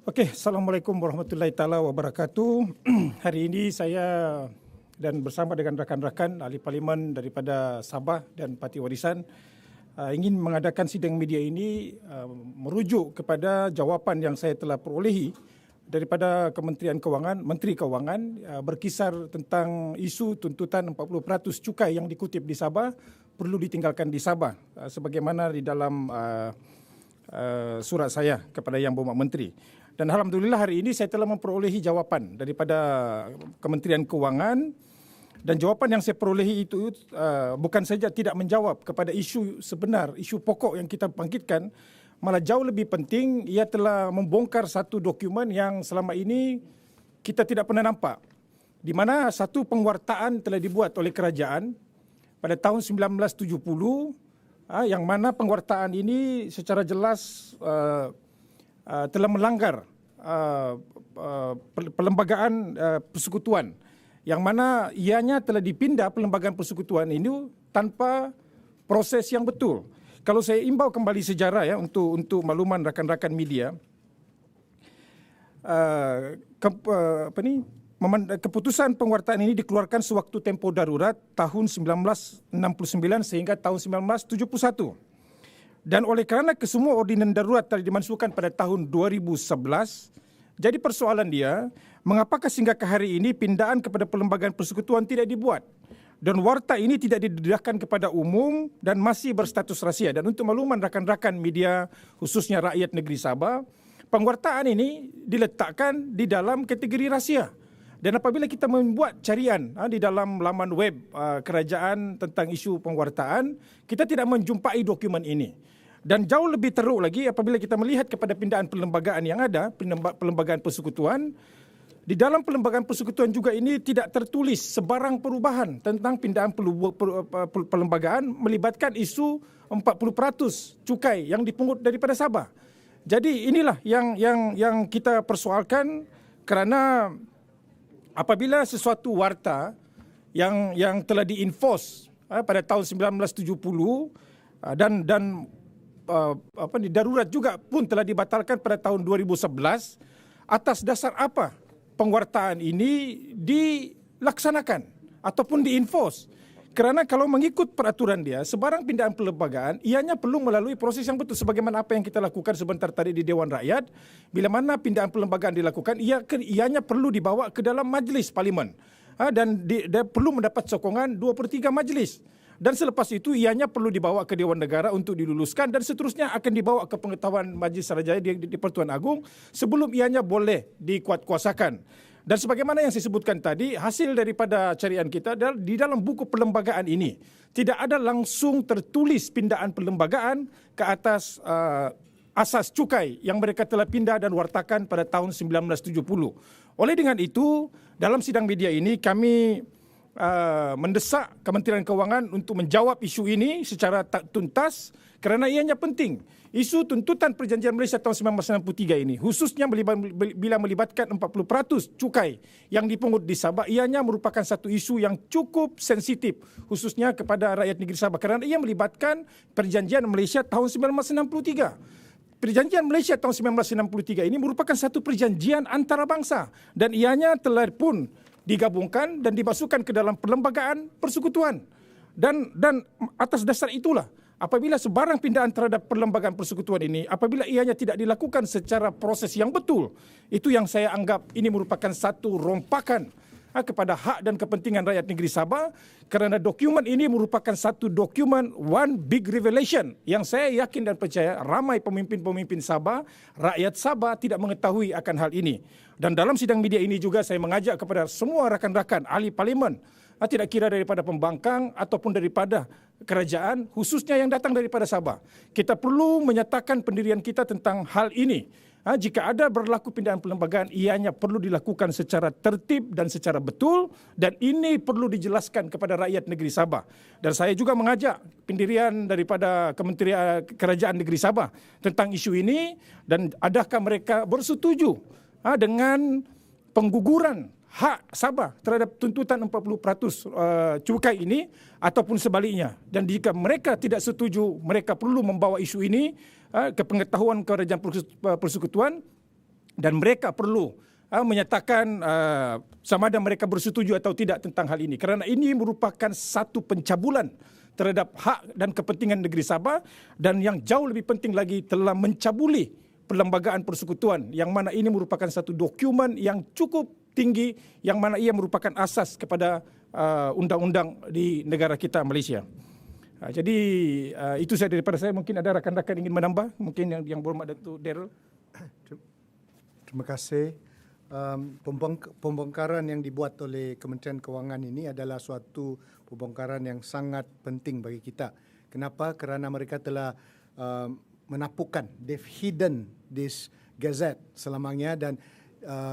Okey, Assalamualaikum warahmatullahi taala wabarakatuh. Hari ini saya dan bersama dengan rakan-rakan ahli parlimen daripada Sabah dan Parti Warisan ingin mengadakan sidang media ini merujuk kepada jawapan yang saya telah perolehi daripada Kementerian Kewangan, Menteri Kewangan berkisar tentang isu tuntutan 40% cukai yang dikutip di Sabah perlu ditinggalkan di Sabah sebagaimana di dalam surat saya kepada Yang Berhormat Menteri. Dan alhamdulillah hari ini saya telah memperolehi jawapan daripada Kementerian Kewangan, dan jawapan yang saya perolehi itu bukan saja tidak menjawab kepada isu sebenar, isu pokok yang kita bangkitkan, malah jauh lebih penting ia telah membongkar satu dokumen yang selama ini kita tidak pernah nampak, di mana satu pengwartaan telah dibuat oleh kerajaan pada tahun 1970 yang mana pengwartaan ini secara jelas telah melanggar perlembagaan persekutuan, yang mana ianya telah dipindah perlembagaan persekutuan ini tanpa proses yang betul. Kalau saya imbau kembali sejarah untuk makluman rakan-rakan media, keputusan pengwartaan ini dikeluarkan sewaktu tempoh darurat tahun 1969 sehingga tahun 1971. Dan oleh kerana kesemua ordinan darurat telah dimasukkan pada tahun 2011, jadi persoalan dia, mengapakah sehingga ke hari ini pindaan kepada perlembagaan persekutuan tidak dibuat? Dan warta ini tidak didedahkan kepada umum dan masih berstatus rahsia. Dan untuk makluman rakan-rakan media, khususnya rakyat negeri Sabah, pengwartaan ini diletakkan di dalam kategori rahsia. Dan apabila kita membuat carian di dalam laman web kerajaan tentang isu pengwartaan, kita tidak menjumpai dokumen ini. Dan jauh lebih teruk lagi apabila kita melihat kepada pindaan perlembagaan yang ada, perlembagaan persekutuan, di dalam perlembagaan persekutuan juga ini tidak tertulis sebarang perubahan tentang pindaan perlembagaan melibatkan isu 40% cukai yang dipungut daripada Sabah. Jadi inilah yang kita persoalkan, kerana apabila sesuatu warta yang telah di-enforce pada tahun 1970 dan darurat juga pun telah dibatalkan pada tahun 2011, atas dasar apa pengwartaan ini dilaksanakan ataupun di-enforce? Kerana kalau mengikut peraturan dia, sebarang pindaan perlembagaan ianya perlu melalui proses yang betul, sebagaimana apa yang kita lakukan sebentar tadi di Dewan Rakyat. Bila mana pindaan perlembagaan dilakukan, ianya perlu dibawa ke dalam majlis parlimen dan dia perlu mendapat sokongan 2/3 majlis. Dan selepas itu ianya perlu dibawa ke Dewan Negara untuk diluluskan dan seterusnya akan dibawa ke pengetahuan Majlis Sarajaya di Pertuan Agong sebelum ianya boleh dikuatkuasakan. Dan sebagaimana yang saya sebutkan tadi, hasil daripada carian kita adalah di dalam buku perlembagaan ini tidak ada langsung tertulis pindaan perlembagaan ke atas asas cukai yang mereka telah pindah dan wartakan pada tahun 1970. Oleh dengan itu, dalam sidang media ini kami mendesak Kementerian Kewangan untuk menjawab isu ini secara tuntas, kerana ianya penting. Isu tuntutan Perjanjian Malaysia tahun 1993 ini, khususnya bila melibatkan 40% cukai yang dipungut di Sabah, ianya merupakan satu isu yang cukup sensitif, khususnya kepada rakyat negeri Sabah, kerana ia melibatkan Perjanjian Malaysia tahun 1963. Perjanjian Malaysia tahun 1963 ini merupakan satu perjanjian antarabangsa dan ianya telah pun digabungkan dan dimasukkan ke dalam perlembagaan persekutuan. Dan atas dasar itulah, apabila sebarang pindaan terhadap perlembagaan persekutuan ini, apabila ianya tidak dilakukan secara proses yang betul, itu yang saya anggap ini merupakan satu rompakan kepada hak dan kepentingan rakyat negeri Sabah, kerana dokumen ini merupakan satu dokumen one big revelation yang saya yakin dan percaya ramai pemimpin-pemimpin Sabah, rakyat Sabah tidak mengetahui akan hal ini. Dan dalam sidang media ini juga saya mengajak kepada semua rakan-rakan ahli parlimen, tidak kira daripada pembangkang ataupun daripada kerajaan, khususnya yang datang daripada Sabah, kita perlu menyatakan pendirian kita tentang hal ini. Jika ada berlaku pindaan perlembagaan, ianya perlu dilakukan secara tertib dan secara betul, dan ini perlu dijelaskan kepada rakyat negeri Sabah. Dan saya juga mengajak pendirian daripada Kementerian Kerajaan Negeri Sabah tentang isu ini, dan adakah mereka bersetuju dengan pengguguran hak Sabah terhadap tuntutan 40% cukai ini ataupun sebaliknya. Dan jika mereka tidak setuju, mereka perlu membawa isu ini ke pengetahuan Kerajaan Persekutuan dan mereka perlu menyatakan sama ada mereka bersetuju atau tidak tentang hal ini, kerana ini merupakan satu pencabulan terhadap hak dan kepentingan negeri Sabah, dan yang jauh lebih penting lagi telah mencabuli Perlembagaan Persekutuan, yang mana ini merupakan satu dokumen yang cukup tinggi, yang mana ia merupakan asas kepada undang-undang di negara kita Malaysia. Jadi itu saja daripada saya. Mungkin ada rakan-rakan ingin menambah, mungkin yang berhormat Datuk Daryl. Terima kasih. Pembongkaran yang dibuat oleh Kementerian Kewangan ini adalah suatu pembongkaran yang sangat penting bagi kita. Kenapa? Kerana mereka telah menapukan, they've hidden this gazette selamanya, dan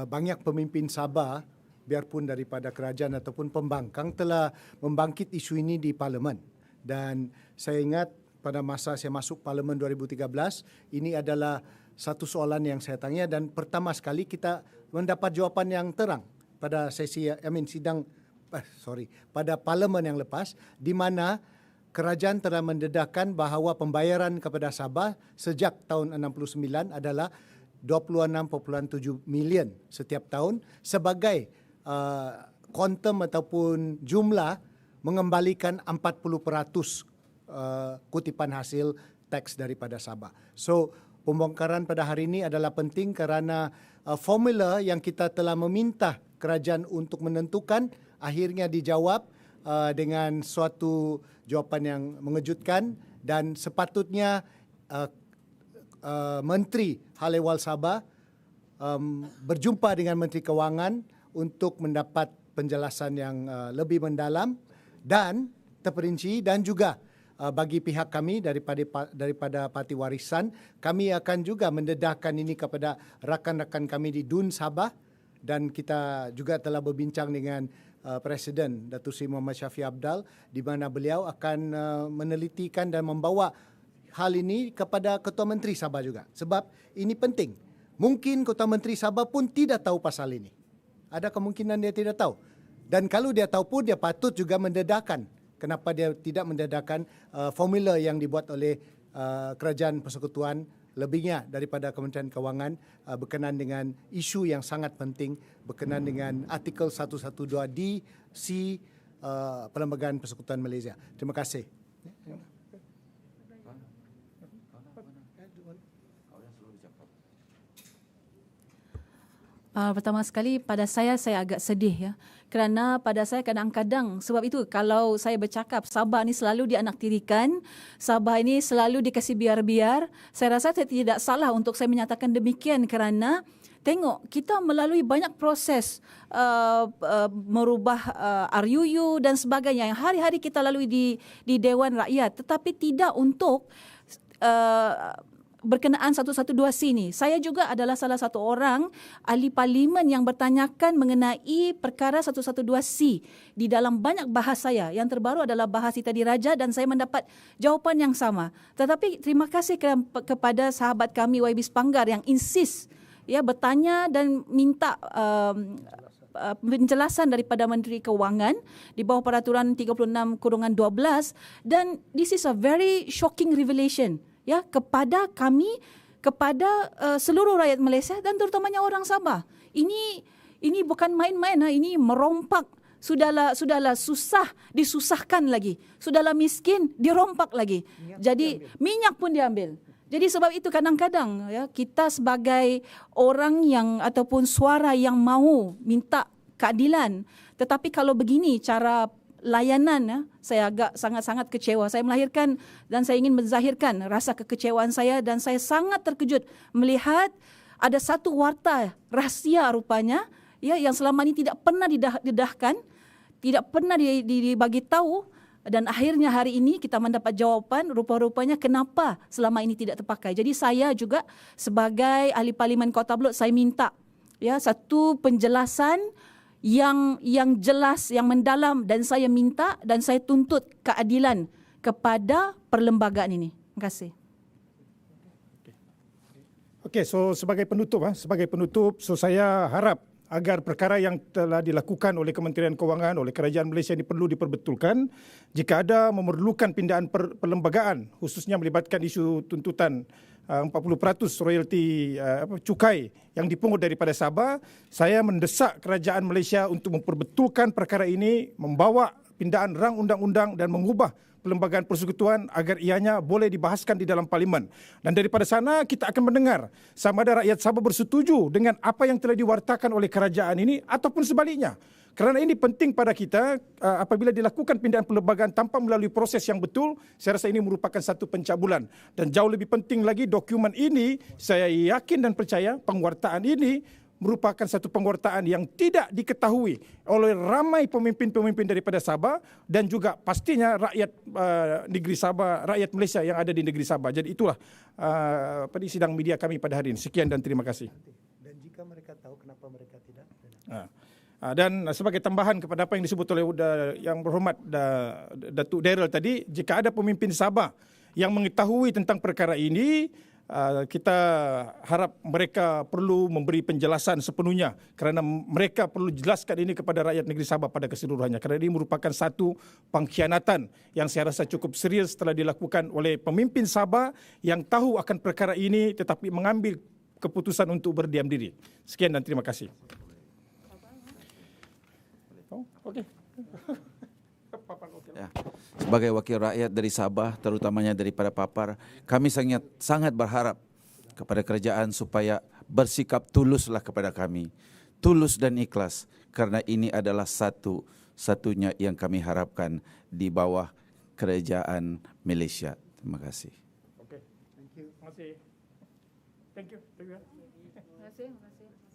banyak pemimpin Sabah, biarpun daripada kerajaan ataupun pembangkang, telah membangkit isu ini di Parlimen. Dan saya ingat pada masa saya masuk Parlimen 2013, ini adalah satu soalan yang saya tanya, dan pertama sekali kita mendapat jawapan yang terang pada sesi pada Parlimen yang lepas, di mana kerajaan telah mendedahkan bahawa pembayaran kepada Sabah sejak tahun 69 adalah 26.7 million setiap tahun sebagai quantum ataupun jumlah mengembalikan 40% kutipan hasil teks daripada Sabah. So, pembongkaran pada hari ini adalah penting kerana formula yang kita telah meminta kerajaan untuk menentukan akhirnya dijawab dengan suatu jawapan yang mengejutkan, dan sepatutnya Menteri Hal Ehwal Sabah berjumpa dengan Menteri Kewangan untuk mendapat penjelasan yang lebih mendalam dan terperinci, dan juga bagi pihak kami daripada Parti Warisan, kami akan juga mendedahkan ini kepada rakan-rakan kami di DUN Sabah, dan kita juga telah berbincang dengan Presiden Datuk Seri Muhammad Shafie Apdal, di mana beliau akan menelitikan dan membawa hal ini kepada Ketua Menteri Sabah juga, sebab ini penting. Mungkin Ketua Menteri Sabah pun tidak tahu pasal ini. Ada kemungkinan dia tidak tahu. Dan kalau dia tahu pun, dia patut juga mendedahkan. Kenapa dia tidak mendedahkan formula yang dibuat oleh Kerajaan Persekutuan, lebihnya daripada Kementerian Kewangan, berkenaan dengan isu yang sangat penting, berkenaan dengan artikel 112D C Perlembagaan Persekutuan Malaysia. Terima kasih. Pertama sekali pada saya agak sedih ya. Kerana pada saya kadang-kadang, sebab itu kalau saya bercakap Sabah ni selalu dianaktirikan, Sabah ini selalu dikasih biar-biar, saya rasa saya tidak salah untuk saya menyatakan demikian, kerana tengok kita melalui banyak proses merubah RUU dan sebagainya yang hari-hari kita lalui di Dewan Rakyat, tetapi tidak untuk berkenaan 112C ni. Saya juga adalah salah satu orang ahli parlimen yang bertanyakan mengenai perkara 112C di dalam banyak bahas saya. Yang terbaru adalah bahas Siti Diraja, dan saya mendapat jawapan yang sama. Tetapi terima kasih kepada sahabat kami YB Spanggar yang insist ya bertanya dan minta penjelasan daripada Menteri Kewangan di bawah peraturan 36/12, dan this is a very shocking revelation ya kepada kami, kepada seluruh rakyat Malaysia dan terutamanya orang Sabah. Ini bukan main-main, ini merompak. Sudahlah susah disusahkan lagi. Sudahlah miskin dirompak lagi. Jadi minyak pun diambil. Jadi sebab itu kadang-kadang ya kita sebagai orang yang ataupun suara yang mahu minta keadilan, tetapi kalau begini cara layanan ya, saya agak sangat-sangat kecewa. Saya melahirkan dan saya ingin menzahirkan rasa kekecewaan saya, dan saya sangat terkejut melihat ada satu warta rahsia rupanya ya yang selama ini tidak pernah didedahkan, tidak pernah dibagi tahu, dan akhirnya hari ini kita mendapat jawapan rupa-rupanya kenapa selama ini tidak terpakai. Jadi saya juga sebagai ahli parlimen Kota Belud, saya minta ya satu penjelasan yang jelas, yang mendalam, dan saya minta dan saya tuntut keadilan kepada perlembagaan ini. Terima kasih. Okey, so sebagai penutup, so saya harap agar perkara yang telah dilakukan oleh Kementerian Kewangan, oleh Kerajaan Malaysia ini perlu diperbetulkan. Jika ada memerlukan pindahan perlembagaan, khususnya melibatkan isu tuntutan 40% royalti cukai yang dipungut daripada Sabah. Saya mendesak kerajaan Malaysia untuk memperbetulkan perkara ini, membawa pindaan rang undang-undang dan mengubah Perlembagaan Persekutuan agar ianya boleh dibahaskan di dalam Parlimen. Dan daripada sana kita akan mendengar sama ada rakyat Sabah bersetuju dengan apa yang telah diwartakan oleh kerajaan ini ataupun sebaliknya. Kerana ini penting pada kita apabila dilakukan pindaan perlembagaan tanpa melalui proses yang betul, saya rasa ini merupakan satu pencabulan. Dan jauh lebih penting lagi, dokumen ini saya yakin dan percaya pengwartaan ini merupakan satu pengwartaan yang tidak diketahui oleh ramai pemimpin-pemimpin daripada Sabah dan juga pastinya rakyat negeri Sabah, rakyat Malaysia yang ada di negeri Sabah. Jadi itulah sidang media kami pada hari ini. Sekian dan terima kasih. Dan jika mereka tahu kenapa mereka tidak? Dan sebagai tambahan kepada apa yang disebut oleh yang berhormat Datuk Daryl tadi, jika ada pemimpin Sabah yang mengetahui tentang perkara ini, kita harap mereka perlu memberi penjelasan sepenuhnya kerana mereka perlu jelaskan ini kepada rakyat negeri Sabah pada keseluruhannya, kerana ini merupakan satu pengkhianatan yang saya rasa cukup serius telah dilakukan oleh pemimpin Sabah yang tahu akan perkara ini tetapi mengambil keputusan untuk berdiam diri. Sekian dan terima kasih. Okey. Ya. Sebagai wakil rakyat dari Sabah, terutamanya daripada Papar, kami sangat berharap kepada kerajaan supaya bersikap tuluslah kepada kami. Tulus dan ikhlas, kerana ini adalah satu-satunya yang kami harapkan di bawah kerajaan Malaysia. Terima kasih. Okey. Thank you. Terima kasih. Thank you. Terima kasih.